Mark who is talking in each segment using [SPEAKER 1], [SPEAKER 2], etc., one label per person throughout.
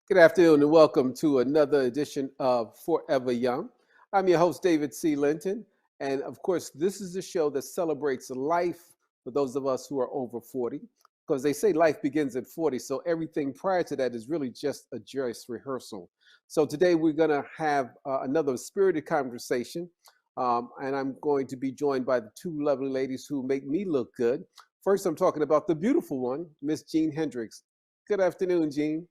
[SPEAKER 1] Good afternoon and welcome to another edition of Forever Young. I'm your host, David C. Linton. And of course, this is a show that celebrates life for those of us who are over 40, because they say life begins at 40. So everything prior to that is really just a dress rehearsal. So today we're going to have another spirited conversation. And I'm going to be joined by the two lovely ladies who make me look good. First, I'm talking about the beautiful one, Miss Jean Hendricks. Good afternoon, Jean.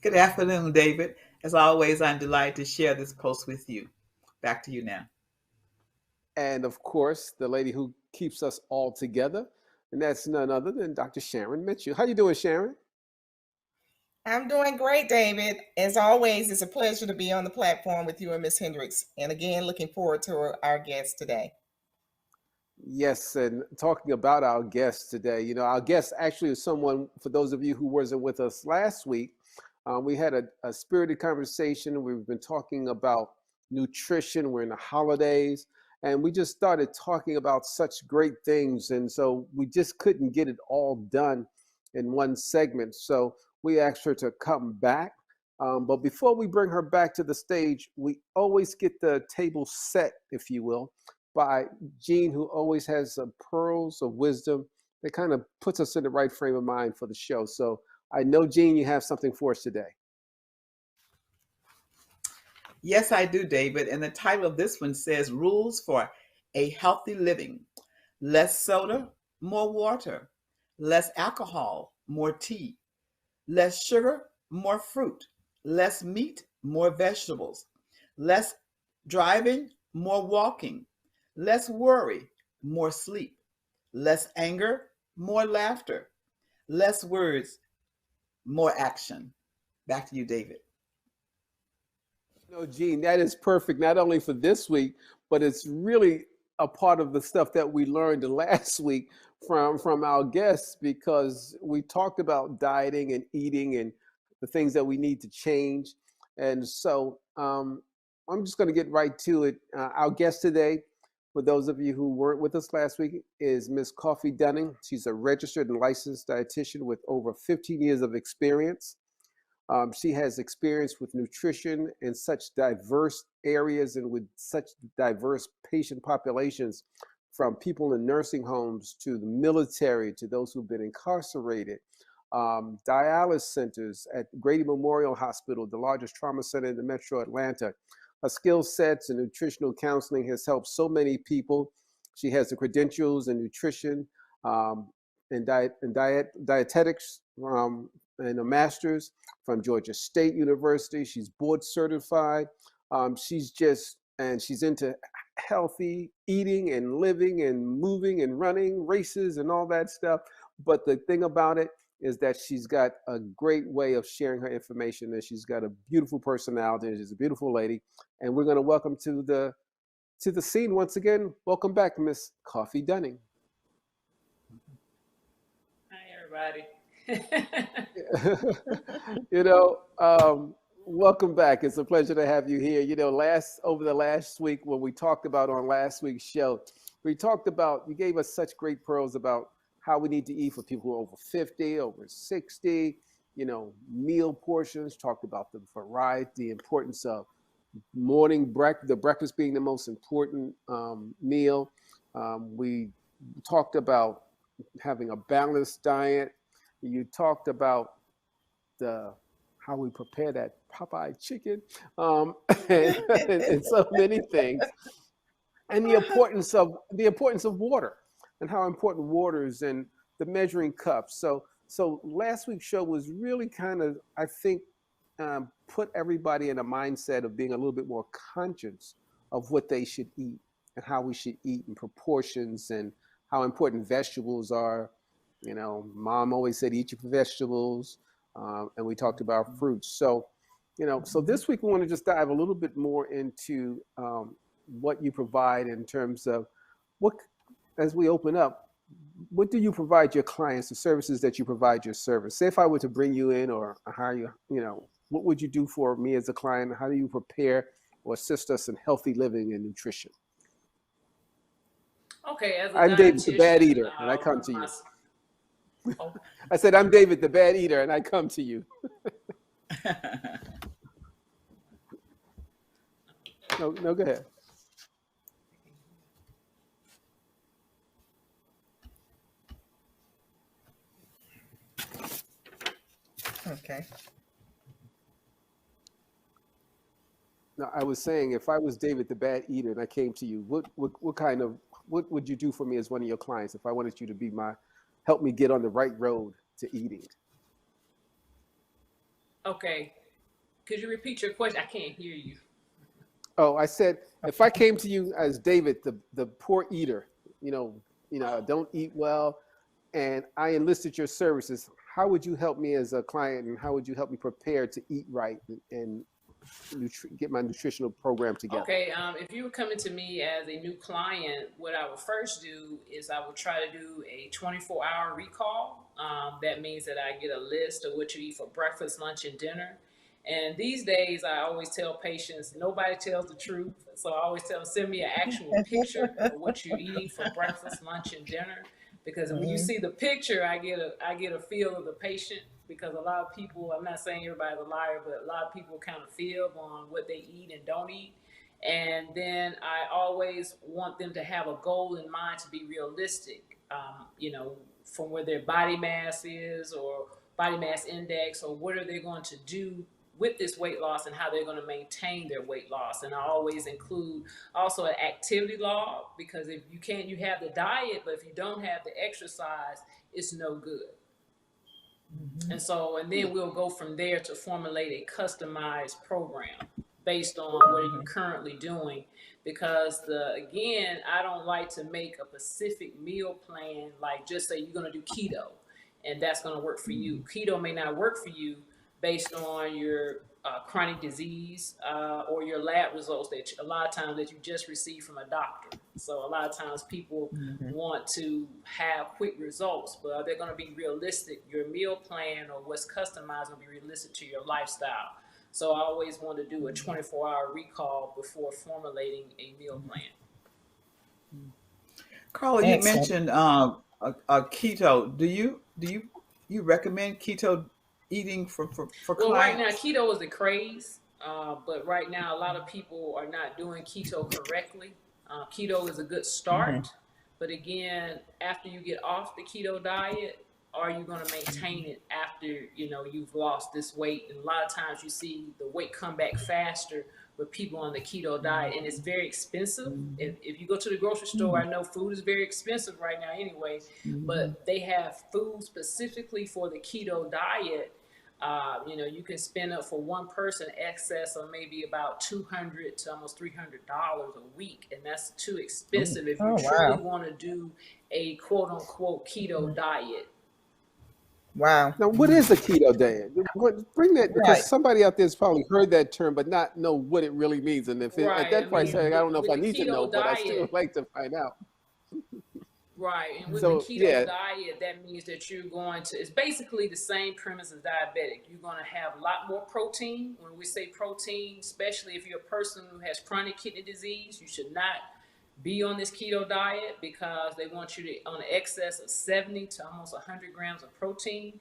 [SPEAKER 2] Good afternoon, David. As always, I'm delighted to share this post with you. Back to you now.
[SPEAKER 1] And of course, the lady who keeps us all together, and that's none other than Dr. Sharon Mitchell. How you doing, Sharon?
[SPEAKER 3] I'm doing great, David. As always, it's a pleasure to be on the platform with you and Miss Hendricks. And again, looking forward to our guest today.
[SPEAKER 1] Yes, and talking about our guest today, our guest actually is someone, for those of you who wasn't with us last week, we had a spirited conversation. We've been talking about nutrition. We're in the holidays, and we just started talking about such great things. And so we just couldn't get it all done in one segment. So we asked her to come back. But before we bring her back to the stage, we always get the table set, if you will, by Jean, who always has pearls of wisdom that kind of puts us in the right frame of mind for the show. So I know, Jean, you have something for us today.
[SPEAKER 2] Yes, I do, David. And the title of this one says Rules for a Healthy Living. Less soda, more water. Less alcohol, more tea. Less sugar, more fruit. Less meat, more vegetables. Less driving, more walking. Less worry, more sleep. Less anger, more laughter. Less words, more action. Back to you, David.
[SPEAKER 1] Jean, that is perfect, not only for this week, but it's really a part of the stuff that we learned last week from our guests, because we talked about dieting and eating and the things that we need to change. And so I'm just going to get right to it. Our guest today, for those of you who weren't with us last week, is Miss Coffee Dunning. She's a registered and licensed dietitian with over 15 years of experience. She has experience with nutrition in such diverse areas and with such diverse patient populations, from people in nursing homes to the military to those who've been incarcerated, dialysis centers at Grady Memorial Hospital, the largest trauma center in the metro Atlanta. Her skill sets and nutritional counseling has helped so many people. She has the credentials in nutrition and dietetics and a master's from Georgia State University. She's board certified. She's into healthy eating and living and moving and running races and all that stuff. But the thing about it is that she's got a great way of sharing her information, and she's got a beautiful personality, and she's a beautiful lady. And we're going to welcome to the scene once again. Welcome back, Miss Coffee Dunning.
[SPEAKER 4] Hi, everybody.
[SPEAKER 1] Welcome back. It's a pleasure to have you here. Over the last week, when we talked about on last week's show, we talked about, you gave us such great pearls about how we need to eat for people who are over 50, over 60, meal portions, talked about the variety, the importance of morning breakfast, the breakfast being the most important meal. We talked about having a balanced diet. You talked about the how we prepare that Popeye chicken, and so many things, and the importance of water, and how important water is, and the measuring cups. So last week's show was really kind of, I think, put everybody in a mindset of being a little bit more conscious of what they should eat and how we should eat in proportions, and how important vegetables are. Mom always said eat your vegetables, and we talked about fruits. So this week we want to just dive a little bit more into what you provide in terms of what, as we open up, what do you provide your clients, the services that you provide your service? Say if I were to bring you in or hire you, what would you do for me as a client? How do you prepare or assist us in healthy living and nutrition?
[SPEAKER 4] Okay, as a
[SPEAKER 1] I'm David, the bad
[SPEAKER 4] dietitian,
[SPEAKER 1] eater, and I come to you.
[SPEAKER 4] oh,
[SPEAKER 1] I said, I'm David, the bad eater, and I come to you. No, go ahead.
[SPEAKER 3] Okay.
[SPEAKER 1] No, I was saying, if I was David, the bad eater, and I came to you, what would you do for me as one of your clients if I wanted you to be help me get on the right road to eating?
[SPEAKER 4] okay. Could you repeat your question? I can't hear you.
[SPEAKER 1] Oh, I said, if I came to you as David, the poor eater, don't eat well, and I enlisted your services, how would you help me as a client, and how would you help me prepare to eat right and get my nutritional program together?
[SPEAKER 4] Okay, if you were coming to me as a new client, what I would first do is I would try to do a 24-hour recall. That means that I get a list of what you eat for breakfast, lunch, and dinner. And these days, I always tell patients, nobody tells the truth. So I always tell them, send me an actual picture of what you're eating for breakfast, lunch, and dinner. Because when you see the picture, I get a feel of the patient. Because a lot of people, I'm not saying everybody's a liar, but a lot of people kind of feel on what they eat and don't eat. And then I always want them to have a goal in mind to be realistic, from where their body mass is, or body mass index, or what are they going to do with this weight loss, and how they're going to maintain their weight loss. And I always include also an activity log, because if you can't, you have the diet, but if you don't have the exercise, it's no good. And then we'll go from there to formulate a customized program based on what are you currently doing. Because again, I don't like to make a specific meal plan, like just say you're going to do keto and that's going to work for you. Keto may not work for you based on your chronic disease or your lab results that a lot of times that you just received from a doctor. So a lot of times people want to have quick results, but are they going to be realistic? Your meal plan or what's customized will be realistic to your lifestyle. So I always want to do a 24-hour recall before formulating a meal plan.
[SPEAKER 2] Carla, you mentioned a keto. Do you recommend keto eating for
[SPEAKER 4] Well, right
[SPEAKER 2] clients?
[SPEAKER 4] now keto is the craze, but right now a lot of people are not doing keto correctly. Keto is a good start, but again, after you get off the keto diet, are you going to maintain it after you've lost this weight? And a lot of times you see the weight come back faster with people on the keto diet, and it's very expensive. If you go to the grocery store, I know food is very expensive right now anyway, but they have food specifically for the keto diet. You can spend up for one person excess of maybe about $200 to almost $300 a week, and that's too expensive if you truly want to do a quote unquote keto diet.
[SPEAKER 3] Wow.
[SPEAKER 1] Now, what is a keto diet? Bring that, because somebody out there has probably heard that term, but not know what it really means. And if at that price tag, I don't know if I need to know, but I still would like to find out.
[SPEAKER 4] Right, and with the keto diet, that means that you're going to, it's basically the same premise as diabetic. You're going to have a lot more protein. When we say protein, especially if you're a person who has chronic kidney disease, you should not be on this keto diet because they want you to on an excess of 70 to almost 100 grams of protein.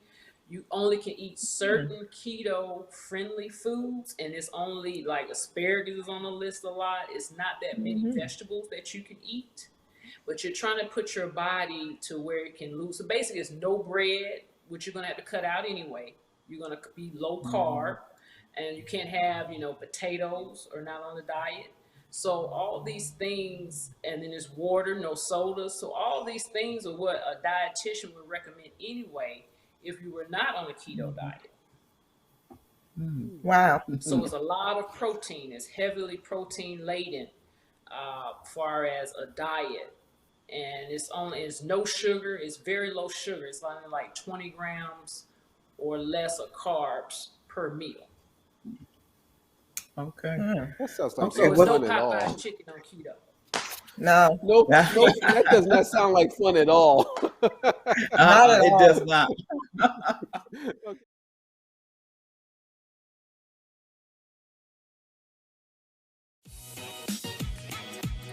[SPEAKER 4] You only can eat certain keto friendly foods, and it's only like asparagus is on the list a lot. It's not that many vegetables that you can eat, but you're trying to put your body to where it can lose. So basically, it's no bread, which you're gonna have to cut out anyway. You're gonna be low carb, and you can't have potatoes or not on the diet. So all these things, and then there's water, no sodas. So all these things are what a dietitian would recommend anyway if you were not on a keto diet.
[SPEAKER 3] Wow.
[SPEAKER 4] So it's a lot of protein. It's heavily protein laden, far as a diet, and it's no sugar. It's very low sugar. It's only like 20 grams or less of carbs per meal.
[SPEAKER 2] Okay.
[SPEAKER 1] That sounds like
[SPEAKER 4] So
[SPEAKER 1] no
[SPEAKER 4] it's no
[SPEAKER 1] fun at all.
[SPEAKER 4] Popeye's chicken on keto.
[SPEAKER 3] No,
[SPEAKER 1] Nope, nope, that does not sound like fun at all.
[SPEAKER 3] Not at
[SPEAKER 2] It
[SPEAKER 3] all.
[SPEAKER 2] does not.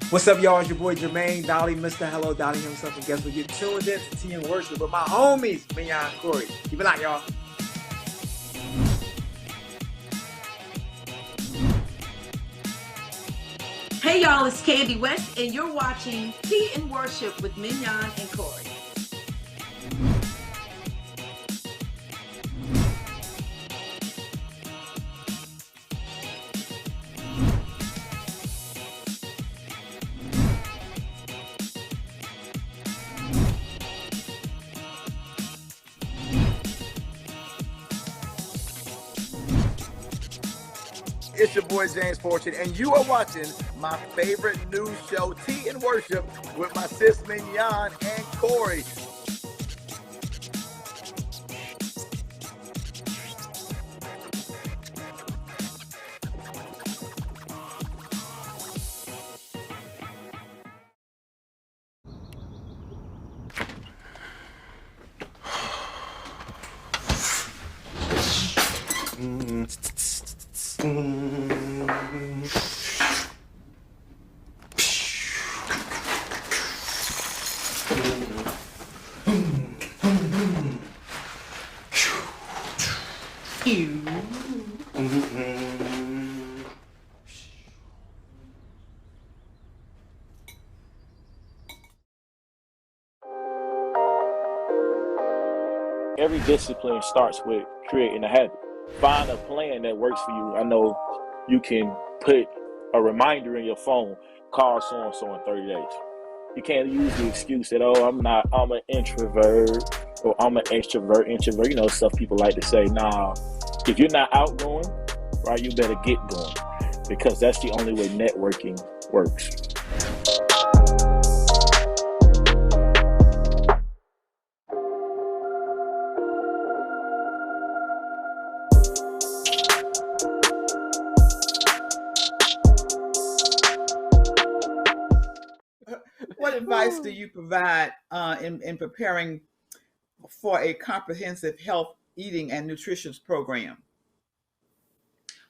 [SPEAKER 5] What's up, y'all? It's your boy Jermaine Dolly, Mr. Hello Dolly himself, and guess what? You're tuned in to Tea and Worship with my homies, Mignon and Corey. Keep it out, y'all.
[SPEAKER 6] Hey y'all, it's Candy West, and you're watching Tea and Worship with Mignon and Corey.
[SPEAKER 5] It's your boy James Fortune, and you are watching my favorite news show, Tea and Worship, with my sis Mignon and Corey.
[SPEAKER 7] Every discipline starts with creating a habit. Find a plan that works for you. I know you can put a reminder in your phone, call so and so in 30 days. You can't use the excuse that, oh, I'm an introvert or I'm an extrovert. You know, stuff people like to say. Nah, if you're not outgoing, right, you better get going, because that's the only way networking works.
[SPEAKER 2] What advice do you provide in preparing for a comprehensive health, eating, and nutrition program?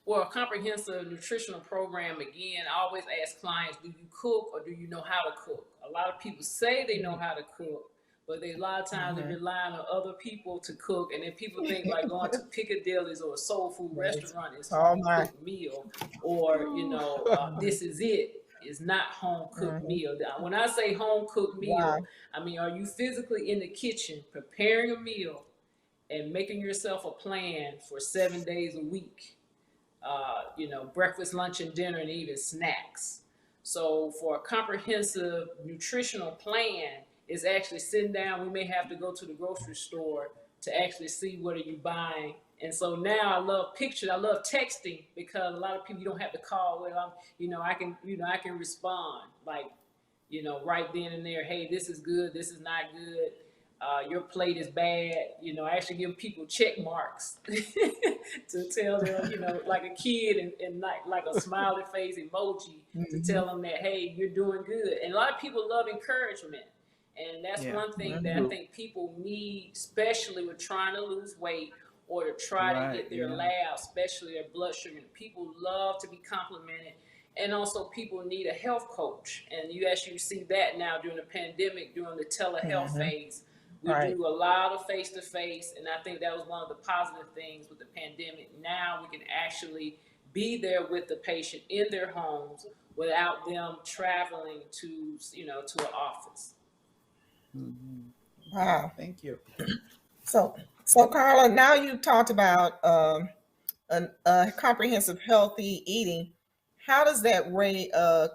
[SPEAKER 4] Well, a comprehensive nutritional program, again, I always ask clients, do you cook or do you know how to cook? A lot of people say they know how to cook, but a lot of times they're relying on other people to cook, and then people think like going to Piccadilly's or a soul food restaurant is home cooked meal, or this is it. Is not home cooked meal. When I say home cooked meal, I mean, are you physically in the kitchen preparing a meal and making yourself a plan for 7 days a week? Breakfast, lunch, and dinner, and even snacks. So for a comprehensive nutritional plan, is actually sitting down. We may have to go to the grocery store to actually see what are you buying. And so now I love pictures. I love texting, because a lot of people, you don't have to call. Well, I can respond like, right then and there. Hey, this is good. This is not good. Your plate is bad. I actually give people check marks to tell them, like a kid, and like a smiley face emoji to tell them that, hey, you're doing good. And a lot of people love encouragement. And that's one thing that I think people need, especially with trying to lose weight or to try to get their lab, especially their blood sugar. People love to be complimented. And also people need a health coach. And you actually see that now during the pandemic, during the telehealth phase. We
[SPEAKER 3] Right.
[SPEAKER 4] do a lot of face-to-face, and I think that was one of the positive things with the pandemic. Now we can actually be there with the patient in their homes without them traveling to, to an office.
[SPEAKER 3] Wow.
[SPEAKER 2] Thank you.
[SPEAKER 3] So Carla, now you talked about a comprehensive healthy eating. How does that way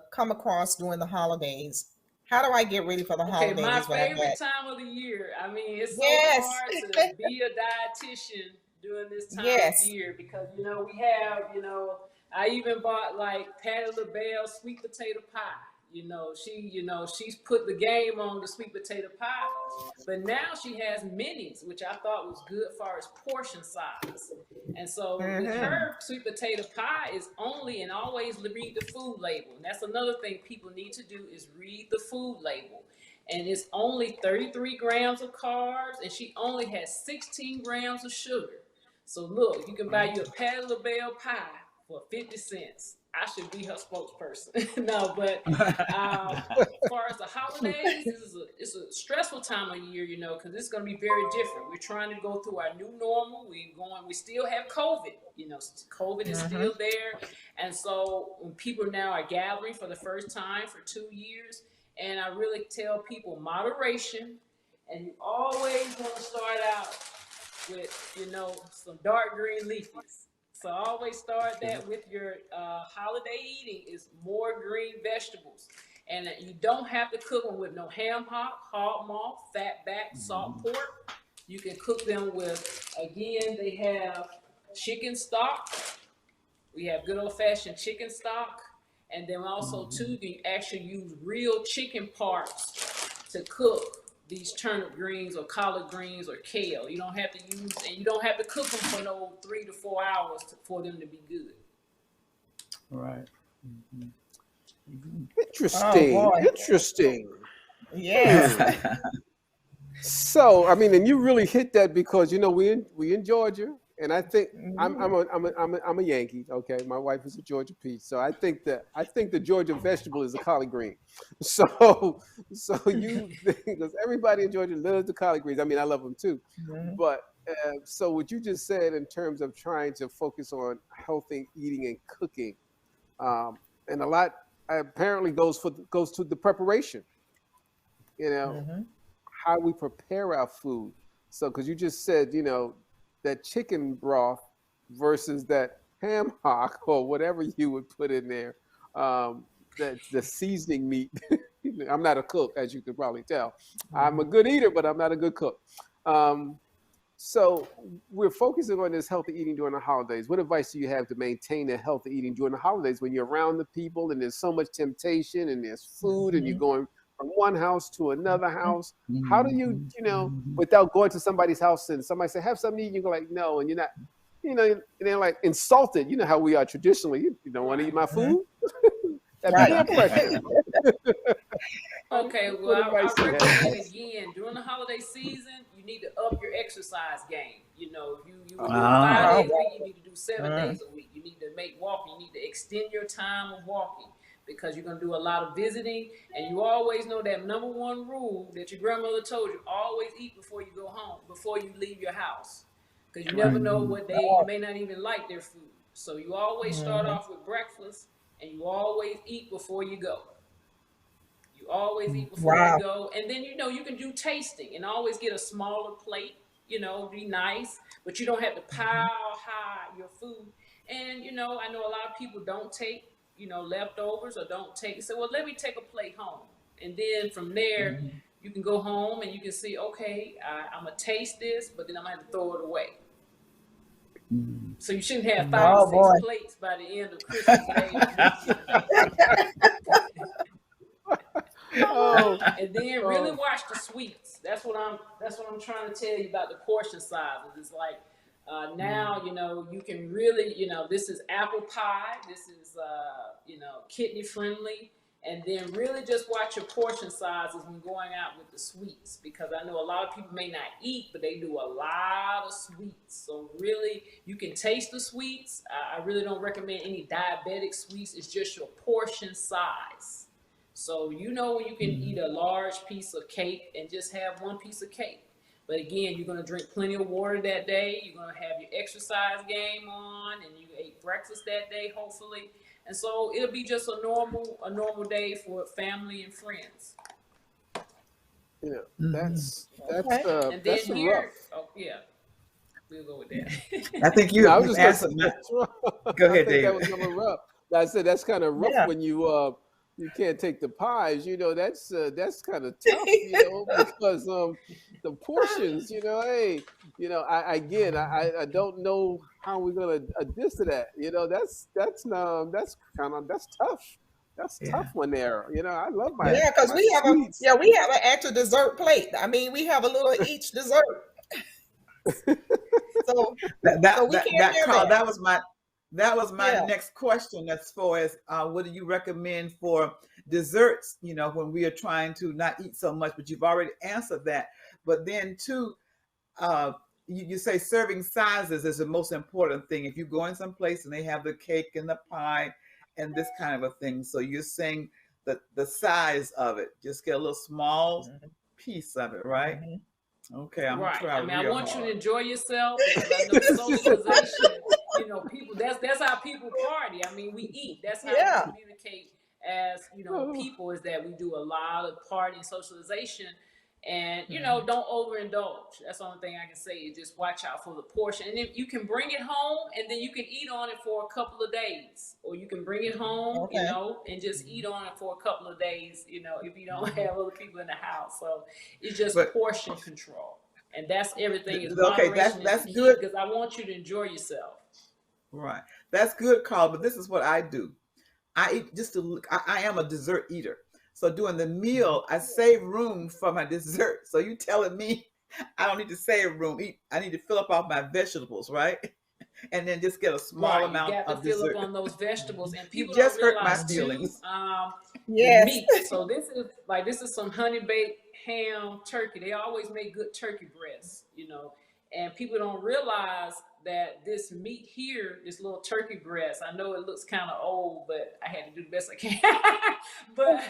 [SPEAKER 3] come across during the holidays? How do I get ready for the
[SPEAKER 4] Okay, my
[SPEAKER 3] holidays when I'm
[SPEAKER 4] favorite
[SPEAKER 3] back?
[SPEAKER 4] time of the year. I mean, it's so
[SPEAKER 3] Yes.
[SPEAKER 4] hard to be a dietitian during this time of
[SPEAKER 3] Yes.
[SPEAKER 4] year because we have, I even bought like Patti LaBelle sweet potato pie. She's put the game on the sweet potato pie, but now she has minis, which I thought was good for its portion size. And so with her sweet potato pie is only and always read the food label. And that's another thing people need to do is read the food label. And it's only 33 grams of carbs, and she only has 16 grams of sugar. So look, you can buy you a Patti LaBelle pie for 50 cents. I should be her spokesperson. No, but as far as the holidays, it's a stressful time of year, because it's going to be very different. We're trying to go through our new normal. We still have COVID. COVID is still there, and so when people now are gathering for the first time for 2 years, and I really tell people moderation, and you always want to start out with some dark green leafies. So I always start that with your holiday eating is more green vegetables. And you don't have to cook them with no ham hock, hog maw, fat back, salt pork. You can cook them with, again, they have chicken stock. We have good old-fashioned chicken stock. And then also, too, you actually use real chicken parts to cook these turnip greens or collard greens or kale. You don't have to cook them for no 3 to 4 hours for them to be good.
[SPEAKER 2] Right.
[SPEAKER 1] Interesting.
[SPEAKER 3] Yes.
[SPEAKER 1] So, I mean, and you really hit that because we in Georgia, and I think I'm a Yankee. Okay, my wife is a Georgia Peach, so I think the Georgia vegetable is a collard green. So you because everybody in Georgia loves the collard greens. I mean, I love them too. But so what you just said in terms of trying to focus on healthy eating and cooking, and a lot apparently goes to the preparation. How we prepare our food. So, because you just said, that chicken broth versus that ham hock or whatever you would put in there, that the seasoning meat. I'm not a cook, as you could probably tell. I'm a good eater, but I'm not a good cook. So we're focusing on this healthy eating during the holidays. What advice do you have to maintain a healthy eating during the holidays when you're around the people and there's so much temptation and there's food and you're going from one house to another house? How do you, without going to somebody's house and somebody say, have something to eat, you go like, no, and you're not, and they're like insulted. You know how we are traditionally. You don't want to eat my food? That's peer pressure.
[SPEAKER 4] Okay, well, I recommend again, during the holiday season, you need to up your exercise game. If you would do 5 days a week, you need to do 7 days a week. You need to make walking. You need to extend your time of walking, because you're going to do a lot of visiting, and you always know that number one rule that your grandmother told you: always eat before you go home, before you leave your house, because you never know what you may not even like their food. So you always start off with breakfast, and you always eat before you go. You always eat before you go, and then you can do tasting and always get a smaller plate. Be nice, but you don't have to pile high your food. And I know a lot of people don't take leftovers or don't take. So, well, let me take a plate home. And then from there, you can go home and you can see, okay, I'm going to taste this, but then I'm going to have to throw it away. So you shouldn't have 5 or 6 plates by the end of Christmas Day. And then really watch the sweets. That's what I'm trying to tell you about the portion sizes. It's like, now, you can really, this is apple pie. This is, kidney friendly. And then really just watch your portion sizes when going out with the sweets, because I know a lot of people may not eat, but they do a lot of sweets. So really, you can taste the sweets. I really don't recommend any diabetic sweets. It's just your portion size. So you know when you can eat a large piece of cake and just have one piece of cake. But again, you're going to drink plenty of water that day. You're going to have your exercise game on, and you ate breakfast that day, hopefully. And so it'll be just a normal day for family and friends.
[SPEAKER 1] You know, that's
[SPEAKER 3] Okay.
[SPEAKER 4] And
[SPEAKER 1] that's
[SPEAKER 4] then
[SPEAKER 1] rough.
[SPEAKER 4] here, oh yeah, we'll go with that.
[SPEAKER 2] I think
[SPEAKER 1] No, I was
[SPEAKER 2] you've
[SPEAKER 1] just gonna
[SPEAKER 2] answered
[SPEAKER 1] say
[SPEAKER 2] my.
[SPEAKER 1] that's rough.
[SPEAKER 2] Go
[SPEAKER 1] I
[SPEAKER 2] ahead,
[SPEAKER 1] think that
[SPEAKER 2] David.
[SPEAKER 1] was number rough. I said that's kind of rough
[SPEAKER 3] Yeah.
[SPEAKER 1] when you can't take the pies. You know, that's kind of tough. You know, because the portions. You know, hey, you know, I don't know how we're gonna adjust to that. You know, that's tough. That's
[SPEAKER 2] Yeah.
[SPEAKER 1] tough one there. You know, I love my
[SPEAKER 3] Yeah, because
[SPEAKER 1] my
[SPEAKER 3] we have
[SPEAKER 1] sweets.
[SPEAKER 3] we have an actual dessert plate. I mean, we have a little each dessert. So
[SPEAKER 2] That
[SPEAKER 3] we
[SPEAKER 2] that
[SPEAKER 3] can't
[SPEAKER 2] that
[SPEAKER 3] hear
[SPEAKER 2] Carl,
[SPEAKER 3] that.
[SPEAKER 2] that was my
[SPEAKER 3] Yeah.
[SPEAKER 2] next question as far as what do you recommend for desserts, you know, when we are trying to not eat so much, but you've already answered that. But then too, uh, you say serving sizes is the most important thing. If you go in some place and they have the cake and the pie and this kind of a thing, so you're saying that the size of it, just get a little small piece of it, right?
[SPEAKER 3] Mhm.
[SPEAKER 2] Okay, I'm gonna
[SPEAKER 4] Right.
[SPEAKER 2] try
[SPEAKER 4] I mean, I
[SPEAKER 2] real
[SPEAKER 4] want you to
[SPEAKER 2] hard.
[SPEAKER 4] enjoy yourself, because I know socialization, you know, people, that's how people party. I mean, we eat. That's how
[SPEAKER 3] Yeah.
[SPEAKER 4] we communicate as, you know, people, is that we do a lot of party and socialization. And, you know, don't overindulge. That's the only thing I can say, is just watch out for the portion. And if you can bring it home, and then you can eat on it for a couple of days. Or you can bring it home, you
[SPEAKER 3] Okay.
[SPEAKER 4] know, and just eat on it for a couple of days, you know, if you don't have other people in the house. So it's just
[SPEAKER 2] But
[SPEAKER 4] portion control. And that's everything, is
[SPEAKER 2] okay,
[SPEAKER 4] moderation is
[SPEAKER 2] that's
[SPEAKER 4] the key,
[SPEAKER 2] good.
[SPEAKER 4] because I want you to enjoy yourself.
[SPEAKER 2] Right. That's good, Carl. But this is what I do. I eat just to, I am a dessert eater. So during the meal, I save room for my dessert. So you telling me I don't need to save room. I need to fill up all my vegetables, right? And then just get a small
[SPEAKER 4] Right, you
[SPEAKER 2] amount
[SPEAKER 4] got to
[SPEAKER 2] of
[SPEAKER 4] fill up
[SPEAKER 2] dessert.
[SPEAKER 4] on those vegetables, and
[SPEAKER 2] You
[SPEAKER 4] people don't
[SPEAKER 2] just hurt my
[SPEAKER 4] realize too,
[SPEAKER 2] feelings.
[SPEAKER 4] the
[SPEAKER 3] Yes.
[SPEAKER 4] meat. So this is some honey baked ham turkey. They always make good turkey breasts, you know, and people don't realize that this meat here, this little turkey breast, I know it looks kind of old, but I had to do the best I can. but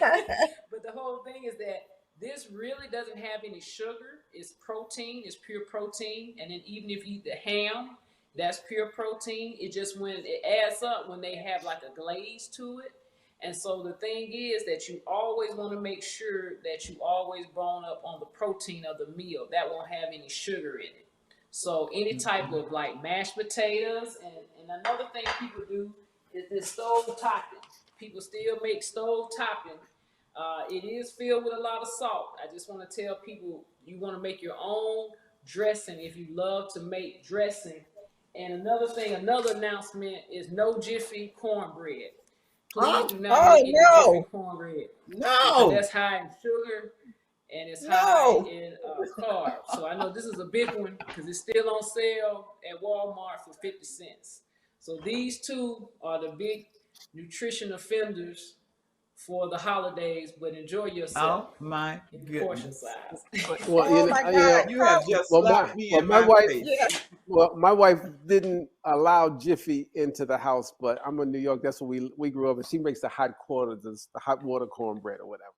[SPEAKER 4] the whole thing is that this really doesn't have any sugar. It's protein. It's pure protein. And then even if you eat the ham, that's pure protein. It just, when it adds up, when they have like a glaze to it. And so the thing is that you always want to make sure that you always bone up on the protein of the meal. That won't have any sugar in it. So any type of like mashed potatoes, and another thing people do is this stove topping. People still make stove topping. It is filled with a lot of salt. I just want to tell people, you want to make your own dressing if you love to make dressing. And another thing, another announcement is no Jiffy cornbread. Please do not
[SPEAKER 3] Oh
[SPEAKER 4] make any Jiffy
[SPEAKER 3] no.
[SPEAKER 4] cornbread, because
[SPEAKER 2] No.
[SPEAKER 4] that's high in sugar and it's high
[SPEAKER 3] No.
[SPEAKER 4] in carbs. So I know this is a big one, because it's still on sale at Walmart for 50 cents. So these two are the big nutrition offenders for the holidays, but enjoy yourself
[SPEAKER 2] Oh my
[SPEAKER 4] in the portion
[SPEAKER 2] goodness.
[SPEAKER 4] size.
[SPEAKER 1] Well,
[SPEAKER 3] Oh my God.
[SPEAKER 2] You have just
[SPEAKER 1] well,
[SPEAKER 2] slapped me in
[SPEAKER 1] my
[SPEAKER 2] my
[SPEAKER 1] wife,
[SPEAKER 2] face.
[SPEAKER 3] Yeah.
[SPEAKER 1] well, my wife didn't allow Jiffy into the house, but I'm in New York. That's where we grew up, and she makes the hot water cornbread or whatever.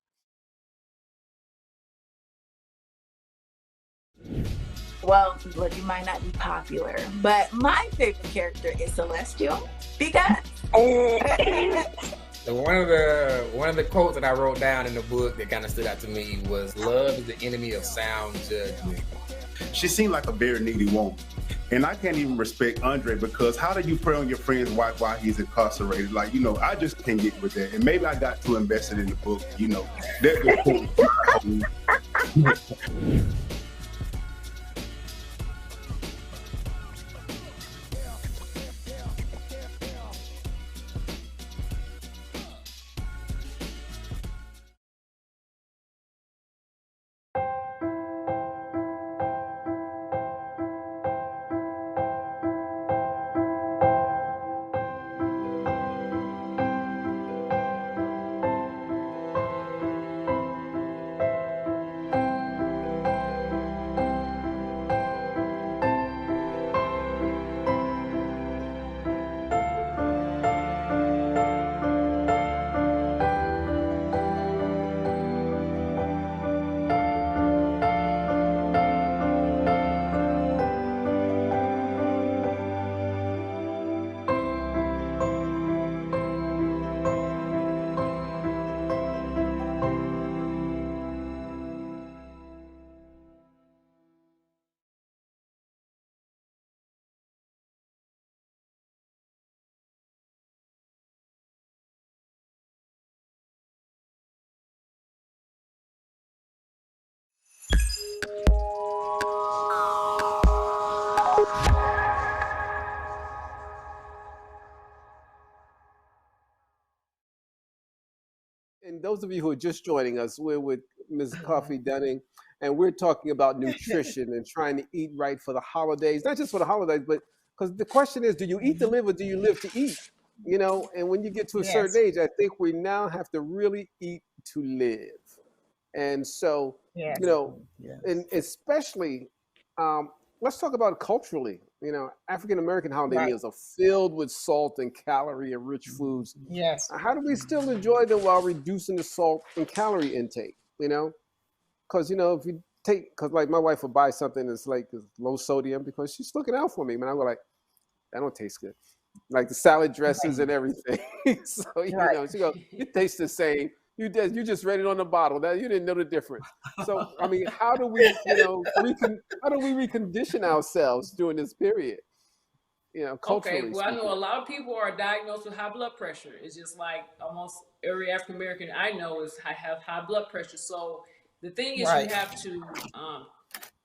[SPEAKER 8] Well, look, you might not be popular, but my favorite character is Celestial because
[SPEAKER 9] So one of the quotes that I wrote down in the book that kind of stood out to me was, "Love is the enemy of sound judgment."
[SPEAKER 10] She seemed like a very needy woman. And I can't even respect Andre, because how do you prey on your friend's wife while he's incarcerated? Like, you know, I just can't get with that. And maybe I got too invested in the book, you know. That
[SPEAKER 1] those of you who are just joining us, we're with Ms. Coffee Dunning, and we're talking about nutrition and trying to eat right for the holidays, not just for the holidays, but because the question is, do you eat to live or do you live to eat? You know, and when you get to a certain age, I think we now have to really eat to live. And so, you know, and especially, let's talk about it culturally. You know, African American holiday meals are filled with salt and calorie and rich foods.
[SPEAKER 3] Yes.
[SPEAKER 1] How do we still enjoy them while reducing the salt and calorie intake? You know, because, you know, if you take, because like my wife will buy something that's like low sodium because she's looking out for me. Man, I go like, that don't taste good. Like the salad dressings and everything. So, you know, she goes, it tastes the same. You just read it on the bottle. That you didn't know the difference. So, I mean, how do we, you know, how do we recondition ourselves during this period? You know, culturally.
[SPEAKER 4] Okay, well, I know a lot of people are diagnosed with high blood pressure. It's just like almost every African American I know have high blood pressure. So the thing is, you have to,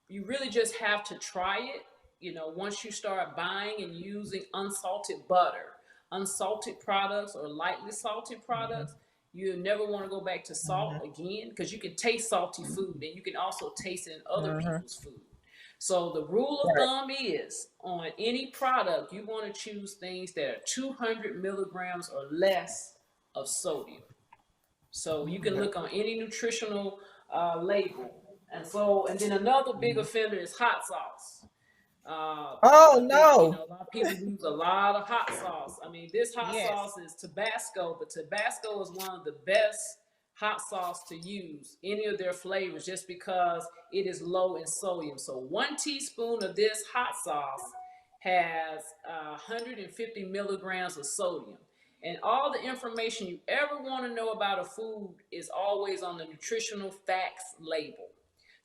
[SPEAKER 4] you really just have to try it. You know, once you start buying and using unsalted butter, unsalted products, or lightly salted products. You never want to go back to salt again, because you can taste salty food and you can also taste it in other people's food. So the rule of thumb is, on any product, you want to choose things that are 200 milligrams or less of sodium. So you can look on any nutritional label. And then another big offender is hot sauce.
[SPEAKER 3] Oh no!
[SPEAKER 4] You know, a lot of people use a lot of hot sauce. I mean, this hot sauce is Tabasco, but Tabasco is one of the best hot sauce to use, any of their flavors, just because it is low in sodium. So 1 teaspoon of this hot sauce has 150 milligrams of sodium. And all the information you ever want to know about a food is always on the nutritional facts label.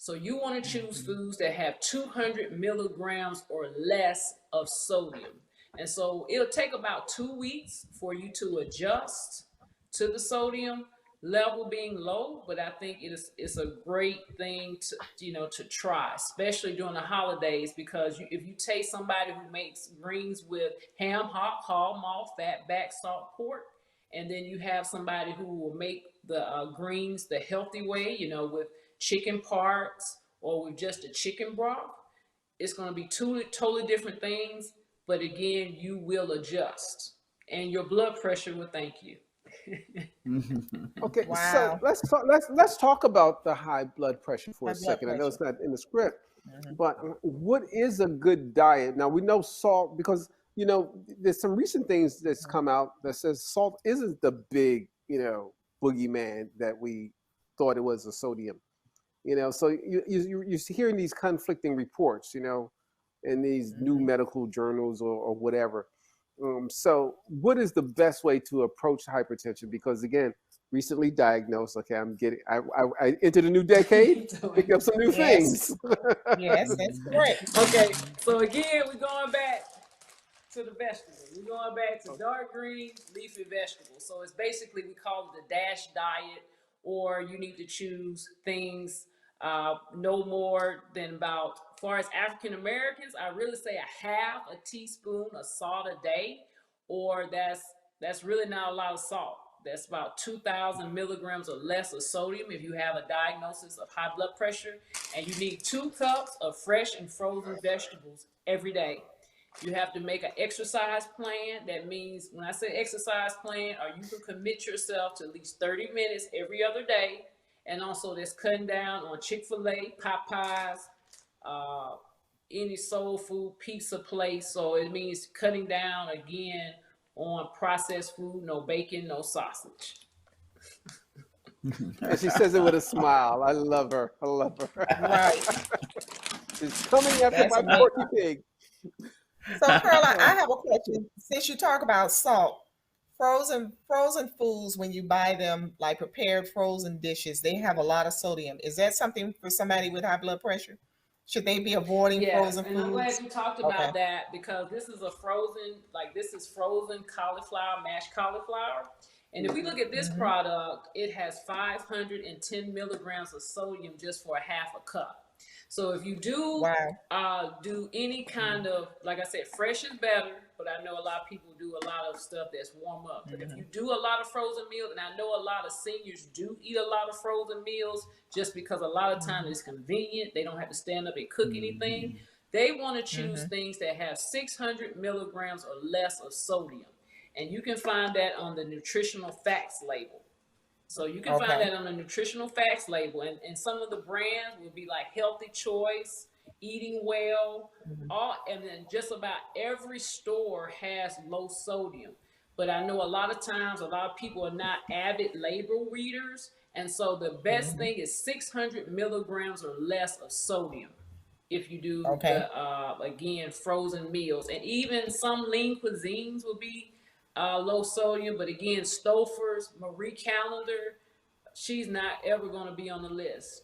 [SPEAKER 4] So you want to choose foods that have 200 milligrams or less of sodium. And so it'll take about 2 weeks for you to adjust to the sodium level being low, but I think it's a great thing to, you know, to try, especially during the holidays, because if you take somebody who makes greens with ham, hock, hog, maul, fat, back, salt, pork, and then you have somebody who will make the greens the healthy way, you know, with chicken parts or with just a chicken broth, it's going to be two totally different things. But again, you will adjust, and your blood pressure will thank you.
[SPEAKER 1] Okay, so let's talk about the high blood pressure for a second. I know it's not in the script, but what is a good diet? Now we know salt, because you know there's some recent things that's come out that says salt isn't the big, you know, boogeyman that we thought it was, a sodium. You know, so you're hearing these conflicting reports, you know, in these new medical journals or whatever. So what is the best way to approach hypertension? Because again, recently diagnosed. Okay, I entered a new decade, pick up some new things.
[SPEAKER 3] Yes, that's correct.
[SPEAKER 4] Okay, so again, we're going back to the vegetables. We're going back to dark green leafy vegetables. So it's basically, we call it the DASH diet, or you need to choose things no more than about, as far as African Americans, I really say a half a teaspoon of salt a day, or that's really not a lot of salt. That's about 2,000 milligrams or less of sodium if you have a diagnosis of high blood pressure. And you need 2 cups of fresh and frozen vegetables every day. You have to make an exercise plan. That means, when I say exercise plan, or you can commit yourself to at least 30 minutes every other day. And also that's cutting down on Chick-fil-A, Popeyes, any soul food, pizza place. So it means cutting down again on processed food, no bacon, no sausage.
[SPEAKER 1] And she says it with a smile. I love her. I love her.
[SPEAKER 3] Right.
[SPEAKER 1] She's coming after my porky pig.
[SPEAKER 3] So Carla, I have a question. Since you talk about salt, frozen foods, when you buy them, like prepared frozen dishes, they have a lot of sodium. Is that something for somebody with high blood pressure? Should they be avoiding frozen foods?
[SPEAKER 4] I'm glad you talked about that, because this is a frozen, like this is frozen cauliflower, mashed cauliflower. And if we look at this product, it has 510 milligrams of sodium just for a half a cup. So if you do do any kind of, like I said, fresh is better, but I know a lot of people do a lot of stuff that's warm up. But if you do a lot of frozen meals, and I know a lot of seniors do eat a lot of frozen meals just because a lot of times it's convenient. They don't have to stand up and cook anything. They want to choose things that have 600 milligrams or less of sodium. And you can find that on the nutritional facts label. So you can find that on the nutritional facts label. And some of the brands will be like Healthy Choice, Eating Well, and then just about every store has low sodium. But I know a lot of times, a lot of people are not avid label readers. And so the best thing is 600 milligrams or less of sodium if you do, again, frozen meals. And even some lean cuisines will be low sodium, but again, Stouffer's, Marie Callender, she's not ever going to be on the list.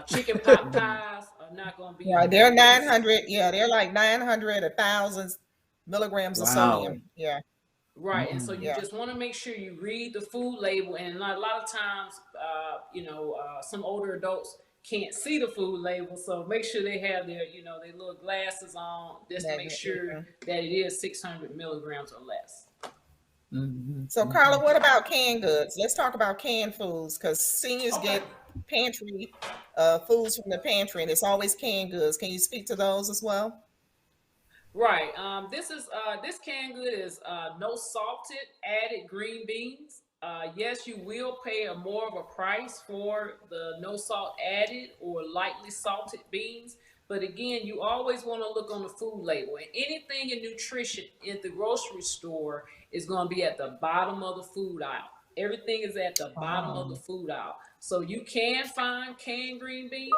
[SPEAKER 4] Chicken pot pies are not going to be.
[SPEAKER 3] Right, they're 900. Yeah, they're like 900, 1,000 milligrams of sodium. Yeah.
[SPEAKER 4] Right, and so you just want to make sure you read the food label, and a lot of times, some older adults can't see the food label, so make sure they have their, their little glasses on just to make sure that it is 600 milligrams or less.
[SPEAKER 3] So Carla, what about canned goods? Let's talk about canned foods, because seniors get pantry foods from the pantry, and it's always canned goods. Can you speak to those as well?
[SPEAKER 4] Right. This canned good is no salted added green beans. Yes, you will pay more of a price for the no salt added or lightly salted beans. But again, you always want to look on the food label, and anything in nutrition in the grocery store is going to be at the bottom of the food aisle. Everything is at the bottom of the food aisle. So you can find canned green beans.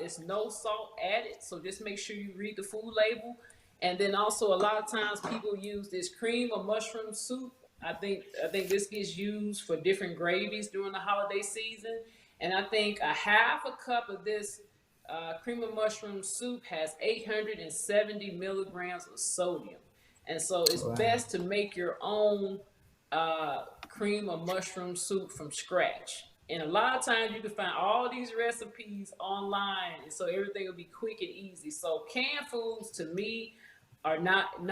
[SPEAKER 4] It's no salt added. So just make sure you read the food label. And then also a lot of times people use this cream of mushroom soup. I think this gets used for different gravies during the holiday season. And I think a half a cup of this cream of mushroom soup has 870 milligrams of sodium. And so it's best to make your own cream of mushroom soup from scratch. And a lot of times you can find all these recipes online, and so everything will be quick and easy. So canned foods to me are not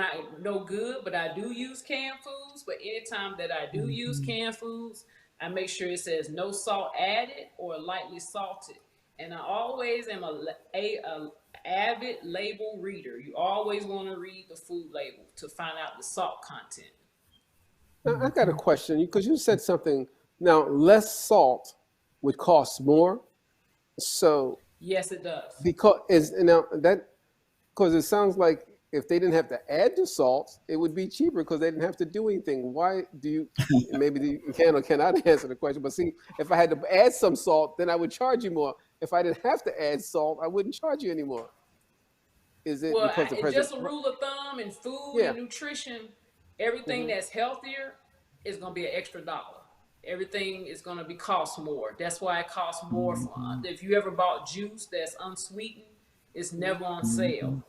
[SPEAKER 4] no good, but I do use canned foods. But anytime that I do use canned foods, I make sure it says no salt added or lightly salted. And I always am a avid label reader. You always want to read the food label to find out the salt content.
[SPEAKER 1] Now, I got a question, because you said something. Now, less salt would cost more. So
[SPEAKER 4] yes, it does.
[SPEAKER 1] Because it sounds like if they didn't have to add the salt, it would be cheaper because they didn't have to do anything. Why do you? Maybe you can or cannot answer the question. But see, if I had to add some salt, then I would charge you more. If I didn't have to add salt, I wouldn't charge you anymore. Is it because the
[SPEAKER 4] just a rule of thumb in food and nutrition? Everything that's healthier is going to be an extra $1. Everything is going to cost more. That's why it costs more. If you ever bought juice that's unsweetened, it's never on sale.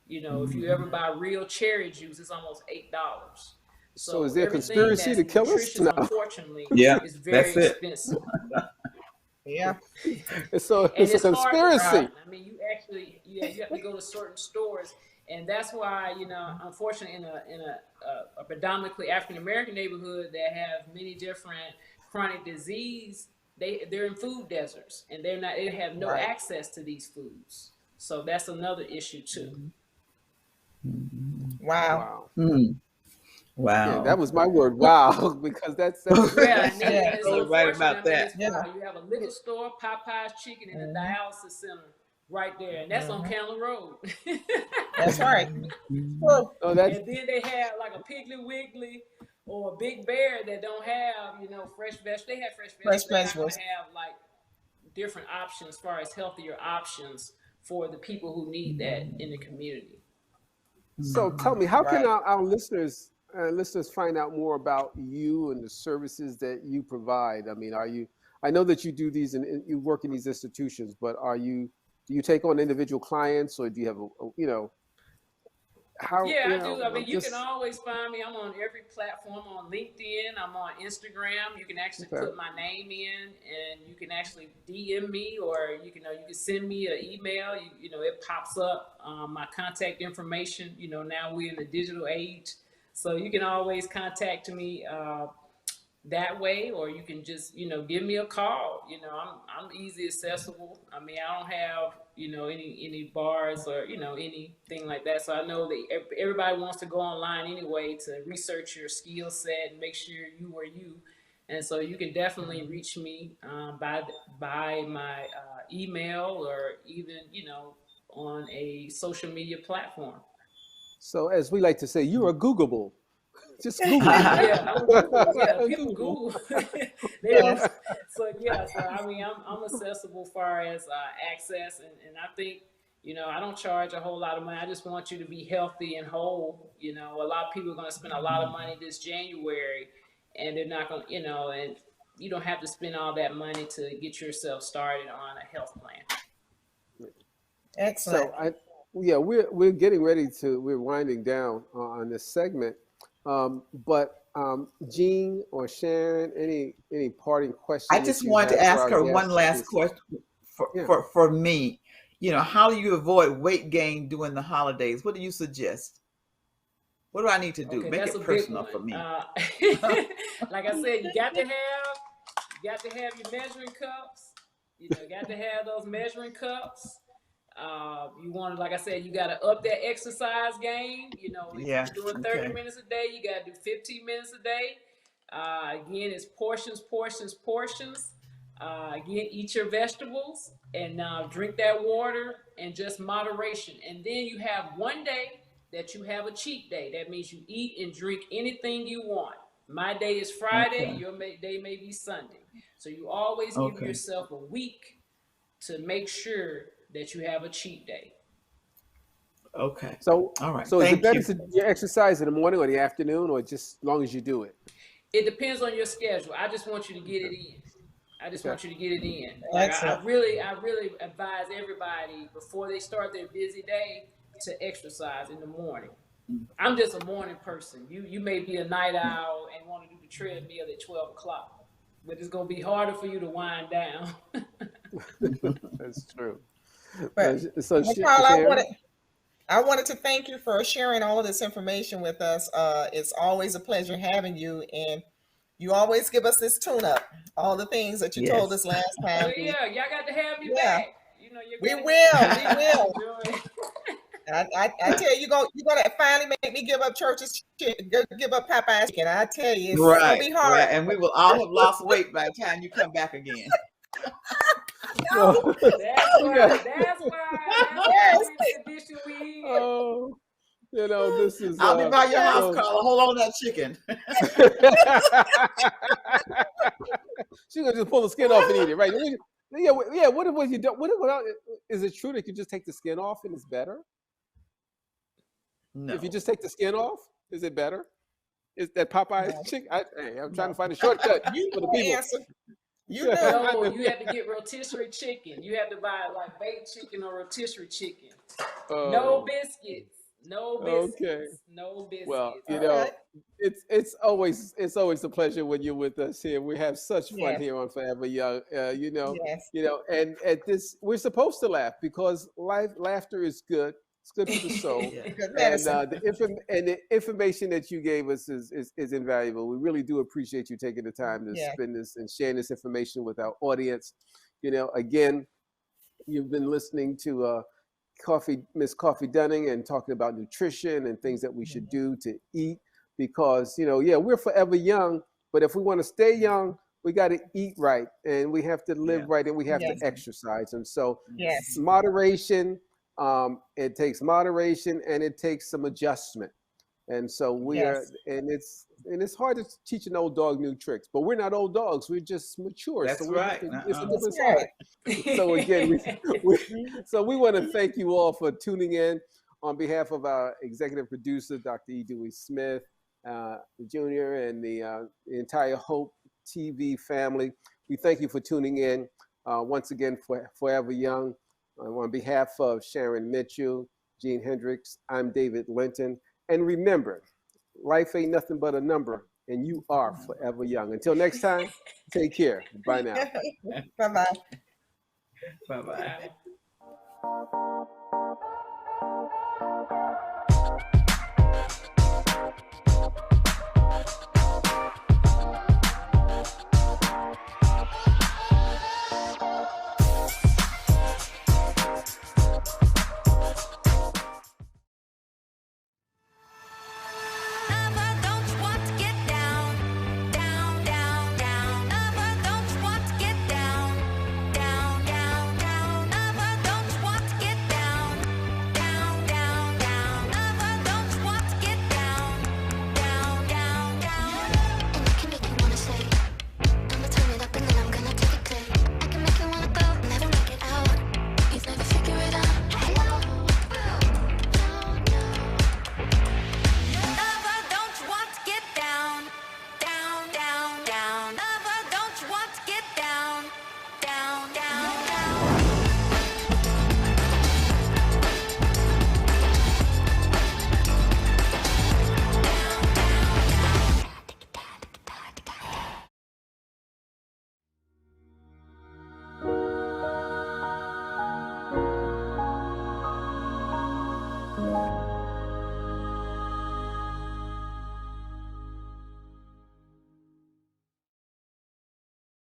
[SPEAKER 4] If you ever buy real cherry juice, it's almost $8.
[SPEAKER 1] So is there a conspiracy to kill us? No.
[SPEAKER 4] Unfortunately, is very expensive.
[SPEAKER 3] Yeah.
[SPEAKER 1] It's a conspiracy.
[SPEAKER 4] I mean, you have to go to certain stores, and that's why unfortunately, in a predominantly African American neighborhood that have many different chronic disease, they're in food deserts, and they have no access to these foods. So that's another issue too.
[SPEAKER 3] Wow.
[SPEAKER 2] Wow.
[SPEAKER 1] Yeah, that was my word. Wow, because that's
[SPEAKER 2] right about that.
[SPEAKER 4] You have a liquor store, Popeye's Chicken, and a dialysis center right there, and that's on Candler Road.
[SPEAKER 3] That's right.
[SPEAKER 4] And then they have like a Piggly Wiggly or a Big Bear that don't have fresh vegetables. They have fresh vegetables. They have like different options as far as healthier options for the people who need that in the community.
[SPEAKER 1] So tell me, how can our listeners find out more about you and the services that you provide? I mean, I know that you do these and you work in these institutions, but do you take on individual clients, or do you have how,
[SPEAKER 4] Yeah,
[SPEAKER 1] you
[SPEAKER 4] I do. I
[SPEAKER 1] know,
[SPEAKER 4] mean, you can
[SPEAKER 1] just
[SPEAKER 4] always find me. I'm on every platform. I'm on LinkedIn. I'm on Instagram. You can actually
[SPEAKER 1] okay.
[SPEAKER 4] put my name in, and you can actually DM me, or you can send me an email. It pops up my contact information. Now we're in the digital age, so you can always contact me that way, or you can just give me a call. I'm easy accessible. I mean, I don't have any bars or anything like that. So I know that everybody wants to go online anyway to research your skill set and make sure you are you. And so you can definitely reach me by my email, or even on a social media platform.
[SPEAKER 1] So as we like to say, you are Googleable. Just Google me.
[SPEAKER 4] Yeah, I'm Google. Yeah, people
[SPEAKER 1] Google.
[SPEAKER 4] Google. They
[SPEAKER 3] Yes.
[SPEAKER 4] don't. So yeah, so I mean, I'm accessible far as access, and I think I don't charge a whole lot of money. I just want you to be healthy and whole. A lot of people are going to spend a lot of money this January, and they're not going. And you don't have to spend all that money to get yourself started on a health plan.
[SPEAKER 3] Excellent.
[SPEAKER 1] So we're getting ready we're winding down on this segment. But Jean or Sharon, any parting questions?
[SPEAKER 2] I just wanted to ask her one last question for me. How do you avoid weight gain during the holidays? What do you suggest? What do I need to do?
[SPEAKER 4] Okay,
[SPEAKER 2] Make
[SPEAKER 4] that's
[SPEAKER 2] it
[SPEAKER 4] a big
[SPEAKER 2] personal
[SPEAKER 4] one.
[SPEAKER 2] for me.
[SPEAKER 4] Like I said, you got to have your measuring cups. Got to have those measuring cups. You want to, like I said, you got to up that exercise game. If
[SPEAKER 2] Yeah,
[SPEAKER 4] you're doing 30
[SPEAKER 2] okay.
[SPEAKER 4] minutes a day, you got to do 15 minutes a day. Again, it's portions. Again, eat your vegetables and drink that water, and just moderation. And then you have one day that you have a cheat day. That means you eat and drink anything you want. My day is Friday.
[SPEAKER 2] Okay.
[SPEAKER 4] Your day may be Sunday. So you always give
[SPEAKER 2] Okay.
[SPEAKER 4] yourself a week to make sure that you have a cheat day.
[SPEAKER 2] Okay.
[SPEAKER 1] So,
[SPEAKER 2] All right.
[SPEAKER 1] so is it
[SPEAKER 2] Thank
[SPEAKER 1] better
[SPEAKER 2] you.
[SPEAKER 1] to you exercise in the morning or the afternoon, or just as long as you do it?
[SPEAKER 4] It depends on your schedule. I just want you to get it in. I just
[SPEAKER 1] Okay.
[SPEAKER 4] want you to get it in. Like, I
[SPEAKER 3] Excellent.
[SPEAKER 4] really advise everybody before they start their busy day to exercise in the morning. I'm just a morning person. You may be a night owl and want to do the treadmill at 12 o'clock, but it's gonna be harder for you to wind down.
[SPEAKER 1] That's true.
[SPEAKER 3] But
[SPEAKER 1] So,
[SPEAKER 3] well, Carl,
[SPEAKER 1] Sharon?
[SPEAKER 3] I wanted to thank you for sharing all of this information with us. It's always a pleasure having you, and you always give us this tune-up, all the things that you told
[SPEAKER 2] Yes.
[SPEAKER 3] us last time.
[SPEAKER 4] Well, yeah, y'all got to have me
[SPEAKER 3] Yeah.
[SPEAKER 4] back.
[SPEAKER 3] We
[SPEAKER 4] gotta-
[SPEAKER 3] will.
[SPEAKER 4] Enjoy.
[SPEAKER 3] I tell you, you're gonna finally make me give up church's chicken, give up Popeye's chicken. I tell you, it's gonna
[SPEAKER 2] Right.
[SPEAKER 3] be hard.
[SPEAKER 2] Right. And we will all have lost weight by the time you come back again.
[SPEAKER 3] No.
[SPEAKER 4] That's why
[SPEAKER 3] Yes.
[SPEAKER 4] we're in the condition we in.
[SPEAKER 1] Oh, this is.
[SPEAKER 2] I'll be by your house,
[SPEAKER 1] so-
[SPEAKER 2] Carla. Hold on to that chicken.
[SPEAKER 1] She's gonna just pull the skin off and eat it, right? Yeah. What if you don't? Is it true that you just take the skin off and it's better?
[SPEAKER 2] No.
[SPEAKER 1] If you just take the skin off, is it better? Is that Popeye's
[SPEAKER 3] No.
[SPEAKER 1] chicken? I'm trying to find a shortcut
[SPEAKER 3] You
[SPEAKER 1] for the
[SPEAKER 3] know the
[SPEAKER 1] people.
[SPEAKER 3] answer. You
[SPEAKER 1] Yeah.
[SPEAKER 3] know.
[SPEAKER 4] No, you have to get rotisserie chicken. You have to buy like baked chicken or rotisserie chicken. No
[SPEAKER 1] Oh,
[SPEAKER 4] biscuits. No biscuits.
[SPEAKER 1] okay.
[SPEAKER 4] No biscuits.
[SPEAKER 1] Well,
[SPEAKER 3] All right.
[SPEAKER 1] it's always a pleasure when you're with us here. We have such fun
[SPEAKER 3] Yes.
[SPEAKER 1] here on Forever Young.
[SPEAKER 3] Yes.
[SPEAKER 1] And at this, we're supposed to laugh because laughter is good. It's good for the soul.
[SPEAKER 2] Yeah.
[SPEAKER 3] Good
[SPEAKER 1] And
[SPEAKER 3] medicine.
[SPEAKER 1] the information that you gave us is invaluable. We really do appreciate you taking the time to
[SPEAKER 3] Yeah.
[SPEAKER 1] spend this and sharing this information with our audience. Again, you've been listening to Miss Coffee Dunning, and talking about nutrition and things that we should do to eat, because we're forever young, but if we want to stay young, we got to eat right, and we have to live
[SPEAKER 2] Yeah.
[SPEAKER 1] right, and we have
[SPEAKER 3] Yes.
[SPEAKER 1] to exercise. And so
[SPEAKER 3] Yes.
[SPEAKER 1] moderation, it takes moderation, and it takes some adjustment. And so
[SPEAKER 3] Yes.
[SPEAKER 1] it's hard to teach an old dog new tricks, but we're not old dogs. We're just mature.
[SPEAKER 2] That's
[SPEAKER 1] so
[SPEAKER 2] right.
[SPEAKER 1] It's a
[SPEAKER 2] Uh-uh.
[SPEAKER 1] different
[SPEAKER 3] That's right.
[SPEAKER 1] side. So again, we want to thank you all for tuning in. On behalf of our executive producer, Dr. E. Dewey Smith, Jr., and the entire Hope TV family, we thank you for tuning in once again for Forever Young. On behalf of Sharon Mitchell, Gene Hendricks. I'm David Linton. And remember, life ain't nothing but a number, and you are forever young. Until next time, take care. Bye now.
[SPEAKER 3] Bye-bye.
[SPEAKER 2] Bye-bye.